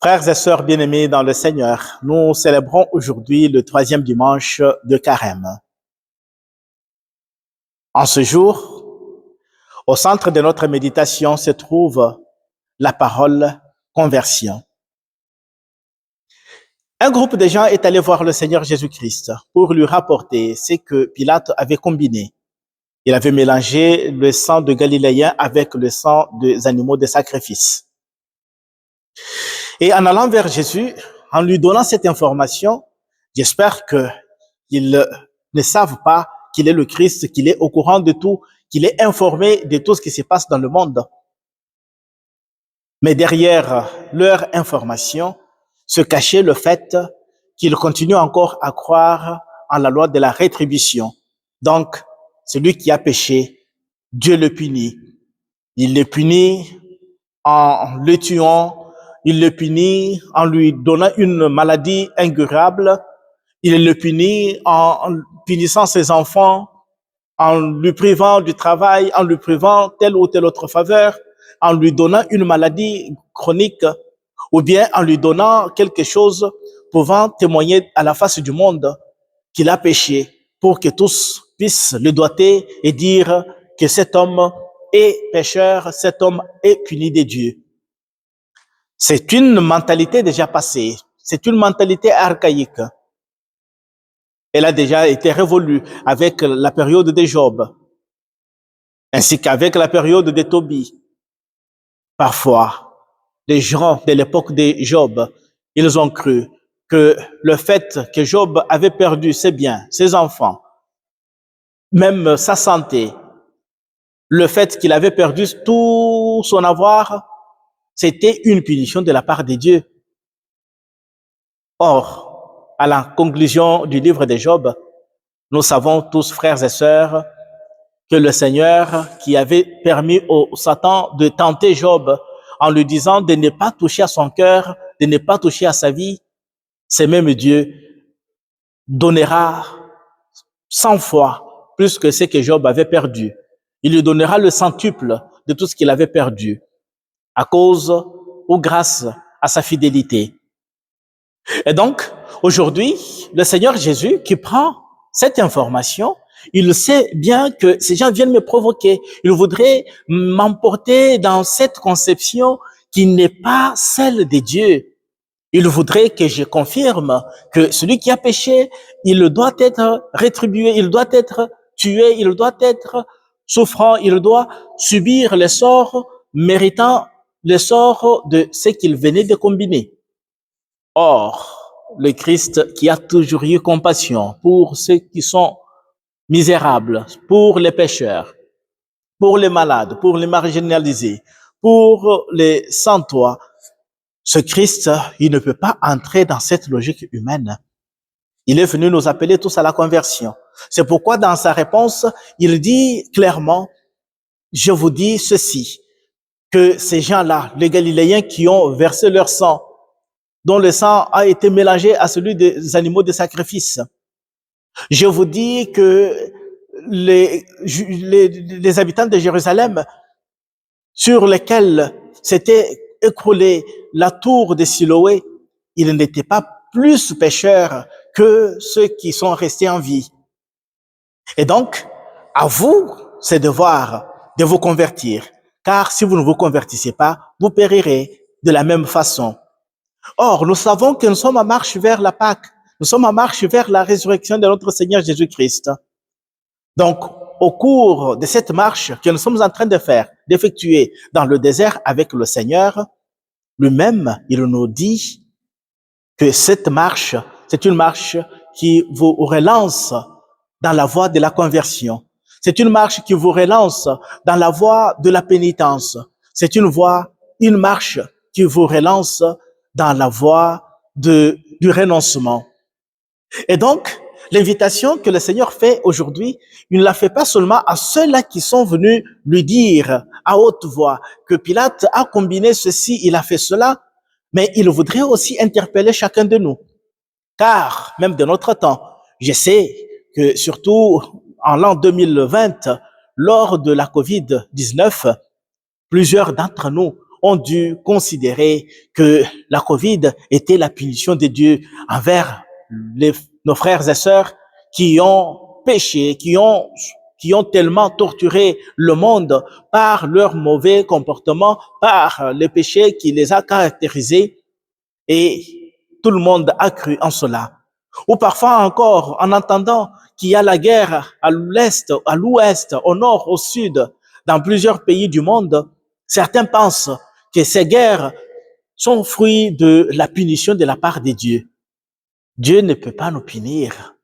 Frères et sœurs bien-aimés dans le Seigneur, nous célébrons aujourd'hui le 3e dimanche de Carême. En ce jour, au centre de notre méditation se trouve la parole conversion. Un groupe de gens est allé voir le Seigneur Jésus-Christ pour lui rapporter ce que Pilate avait combiné. Il avait mélangé le sang de Galiléens avec le sang des animaux de sacrifice. Et en allant vers Jésus, en lui donnant cette information, j'espère qu'ils ne savent pas qu'il est le Christ, qu'il est au courant de tout, qu'il est informé de tout ce qui se passe dans le monde. Mais derrière leur information se cachait le fait qu'ils continuent encore à croire en la loi de la rétribution. Donc, celui qui a péché, Dieu le punit. Il le punit en le tuant, il le punit en lui donnant une maladie incurable, il le punit en punissant ses enfants, en lui privant du travail, en lui privant telle ou telle autre faveur, en lui donnant une maladie chronique, ou bien en lui donnant quelque chose pouvant témoigner à la face du monde qu'il a péché, pour que tous puissent le doiter et dire que cet homme est pécheur, cet homme est puni de Dieu. C'est une mentalité déjà passée, c'est une mentalité archaïque. Elle a déjà été révolue avec la période de Job, ainsi qu'avec la période de Tobie. Parfois, les gens de l'époque de Job, ils ont cru que le fait que Job avait perdu ses biens, ses enfants, même sa santé, le fait qu'il avait perdu tout son avoir, c'était une punition de la part de Dieu. Or, à la conclusion du livre de Job, nous savons tous, frères et sœurs, que le Seigneur, qui avait permis au Satan de tenter Job en lui disant de ne pas toucher à son cœur, de ne pas toucher à sa vie, c'est même Dieu donnera 100 fois plus que ce que Job avait perdu. Il lui donnera le centuple de tout ce qu'il avait perdu à cause ou grâce à sa fidélité. Et donc, aujourd'hui, le Seigneur Jésus qui prend cette information, il sait bien que ces gens viennent me provoquer. Ils voudraient m'emporter dans cette conception qui n'est pas celle de Dieu. Il voudrait que je confirme que celui qui a péché, il doit être rétribué, il doit être tué, il doit être souffrant, il doit subir les sorts méritant les sorts de ce qu'il venait de combiner. Or, le Christ qui a toujours eu compassion pour ceux qui sont misérables, pour les pécheurs, pour les malades, pour les marginalisés, pour les sans-toit, ce Christ, il ne peut pas entrer dans cette logique humaine. Il est venu nous appeler tous à la conversion. C'est pourquoi dans sa réponse, il dit clairement, je vous dis ceci, que ces gens-là, les Galiléens qui ont versé leur sang, dont le sang a été mélangé à celui des animaux de sacrifice. Je vous dis que les habitants de Jérusalem, sur lesquels s'était écroulée la tour de Siloé, ils n'étaient pas plus pécheurs que ceux qui sont restés en vie. Et donc, à vous, c'est devoir de vous convertir, car si vous ne vous convertissez pas, vous périrez de la même façon. Or, nous savons que nous sommes en marche vers la Pâque. Nous sommes en marche vers la résurrection de notre Seigneur Jésus-Christ. Donc, au cours de cette marche que nous sommes en train de faire, d'effectuer dans le désert avec le Seigneur, lui-même, il nous dit que cette marche, c'est une marche qui vous relance dans la voie de la conversion. C'est une marche qui vous relance dans la voie de la pénitence. C'est une marche qui vous relance dans la voie du renoncement. Et donc, l'invitation que le Seigneur fait aujourd'hui, il ne la fait pas seulement à ceux-là qui sont venus lui dire à haute voix que Pilate a combiné ceci, il a fait cela, mais il voudrait aussi interpeller chacun de nous. Car, même de notre temps, je sais que surtout en l'an 2020, lors de la COVID-19, plusieurs d'entre nous ont dû considérer que la COVID était la punition de Dieu envers nos frères et sœurs qui ont péché, qui ont tellement torturé le monde par leur mauvais comportement, par le péché qui les a caractérisés, et tout le monde a cru en cela. Ou parfois encore en entendant qu'il y a la guerre à l'est, à l'ouest, au nord, au sud, dans plusieurs pays du monde, certains pensent que ces guerres sont fruits de la punition de la part de Dieu. Dieu ne peut pas nous punir.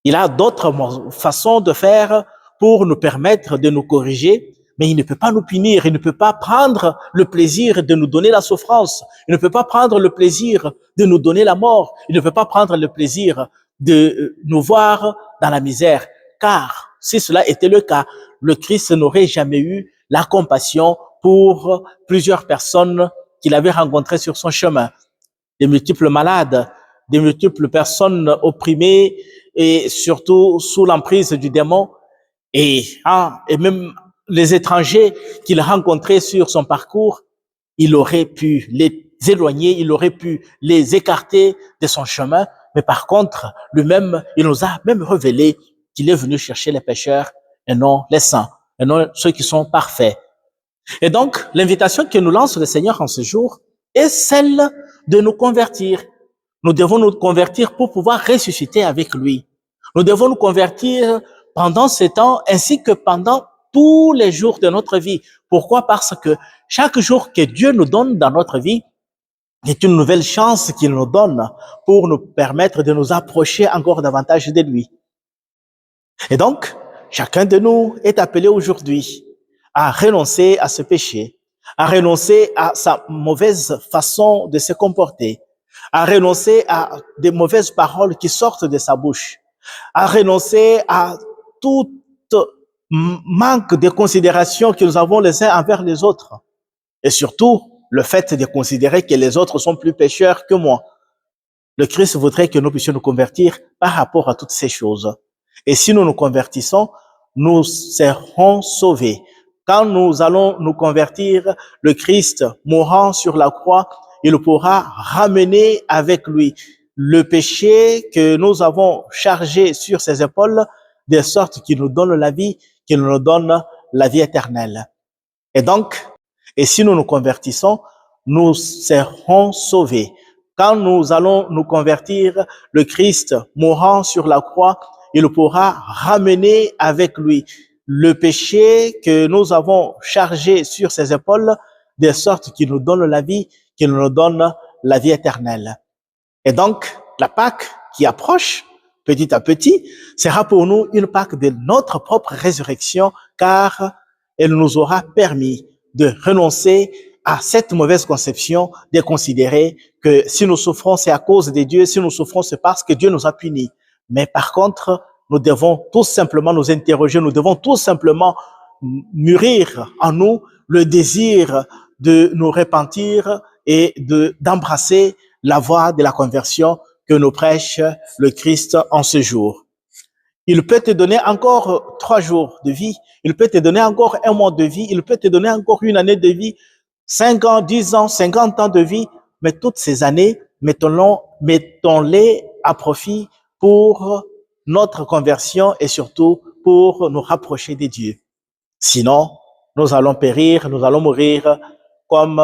Il a d'autres façons de faire pour nous permettre de nous corriger, mais il ne peut pas nous punir, il ne peut pas prendre le plaisir de nous donner la souffrance, il ne peut pas prendre le plaisir de nous donner la mort, il ne peut pas prendre le plaisir de nous voir dans la misère, car si cela était le cas, le Christ n'aurait jamais eu la compassion pour plusieurs personnes qu'il avait rencontrées sur son chemin, des multiples malades, des multiples personnes opprimées et surtout sous l'emprise du démon, et même les étrangers qu'il rencontrait sur son parcours, il aurait pu les éloigner, il aurait pu les écarter de son chemin, mais par contre, lui-même, il nous a même révélé qu'il est venu chercher les pécheurs et non les saints, et non ceux qui sont parfaits. Et donc, l'invitation que nous lance le Seigneur en ce jour est celle de nous convertir. Nous devons nous convertir pour pouvoir ressusciter avec lui. Nous devons nous convertir pendant ce temps ainsi que pendant tous les jours de notre vie. Pourquoi? Parce que chaque jour que Dieu nous donne dans notre vie est une nouvelle chance qu'il nous donne pour nous permettre de nous approcher encore davantage de lui. Et donc, chacun de nous est appelé aujourd'hui à renoncer à ce péché, à renoncer à sa mauvaise façon de se comporter, à renoncer à des mauvaises paroles qui sortent de sa bouche, à renoncer à tout manque de considération que nous avons les uns envers les autres. Et surtout, le fait de considérer que les autres sont plus pécheurs que moi. Le Christ voudrait que nous puissions nous convertir par rapport à toutes ces choses. Et si nous nous convertissons, nous serons sauvés. Quand nous allons nous convertir, le Christ mourant sur la croix, il pourra ramener avec lui le péché que nous avons chargé sur ses épaules, de sorte qu'il nous donne la vie, qu'il nous donne la vie éternelle. Et donc, et si nous nous convertissons, nous serons sauvés. Quand nous allons nous convertir, le Christ mourant sur la croix, il pourra ramener avec lui le péché que nous avons chargé sur ses épaules, de sorte qu'il nous donne la vie, qu'il nous donne la vie éternelle. Et donc, la Pâque qui approche petit à petit sera pour nous une Pâque de notre propre résurrection, car elle nous aura permis de renoncer à cette mauvaise conception, de considérer que si nous souffrons, c'est à cause de Dieu, si nous souffrons, c'est parce que Dieu nous a punis. Mais par contre, nous devons tout simplement nous interroger, nous devons tout simplement mûrir en nous le désir de nous repentir et d'embrasser la voie de la conversion que nous prêche le Christ en ce jour. Il peut te donner encore 3 jours de vie, il peut te donner encore 1 mois de vie, il peut te donner encore 1 année de vie, 5 ans, 10 ans, 50 ans de vie, mais toutes ces années, mettons-les à profit pour notre conversion et surtout pour nous rapprocher de Dieu. Sinon, nous allons périr, nous allons mourir comme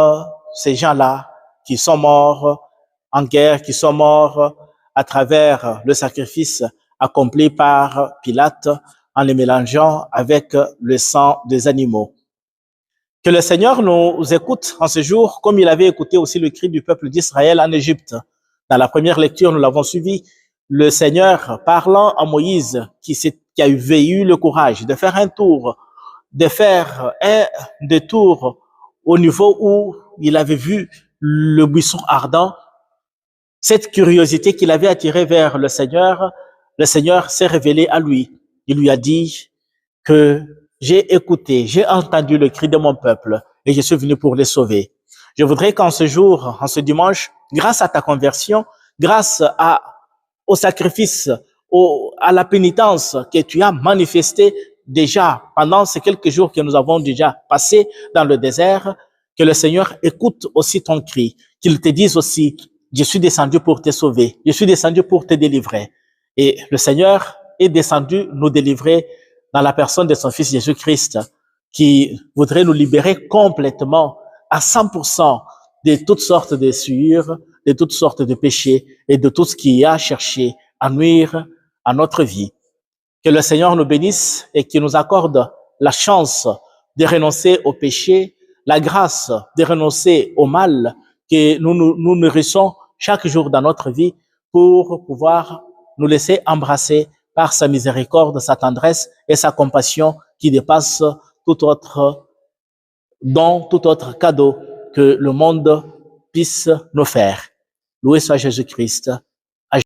ces gens-là qui sont morts en guerre, qui sont morts à travers le sacrifice accompli par Pilate en les mélangeant avec le sang des animaux. Que le Seigneur nous écoute en ce jour, comme il avait écouté aussi le cri du peuple d'Israël en Égypte. Dans la première lecture, nous l'avons suivi, le Seigneur parlant à Moïse, qui a eu le courage de faire un tour, de faire un détour au niveau où il avait vu le buisson ardent. Cette curiosité qu'il avait attirée vers le Seigneur s'est révélé à lui. Il lui a dit que j'ai écouté, j'ai entendu le cri de mon peuple et je suis venu pour les sauver. Je voudrais qu'en ce jour, en ce dimanche, grâce à ta conversion, grâce au sacrifice, à la pénitence que tu as manifestée déjà pendant ces quelques jours que nous avons déjà passés dans le désert, Que le Seigneur écoute aussi ton cri, qu'il te dise aussi, je suis descendu pour te sauver, je suis descendu pour te délivrer. Et le Seigneur est descendu nous délivrer dans la personne de son Fils Jésus-Christ, qui voudrait nous libérer complètement à 100% de toutes sortes de souillures, de toutes sortes de péchés et de tout ce qui a cherché à nuire à notre vie. Que le Seigneur nous bénisse et qu'il nous accorde la chance de renoncer au péché, la grâce de renoncer au mal que nous nourrissons chaque jour dans notre vie pour pouvoir nous laisser embrasser par sa miséricorde, sa tendresse et sa compassion qui dépasse tout autre don, tout autre cadeau que le monde puisse nous faire. Loué soit Jésus-Christ.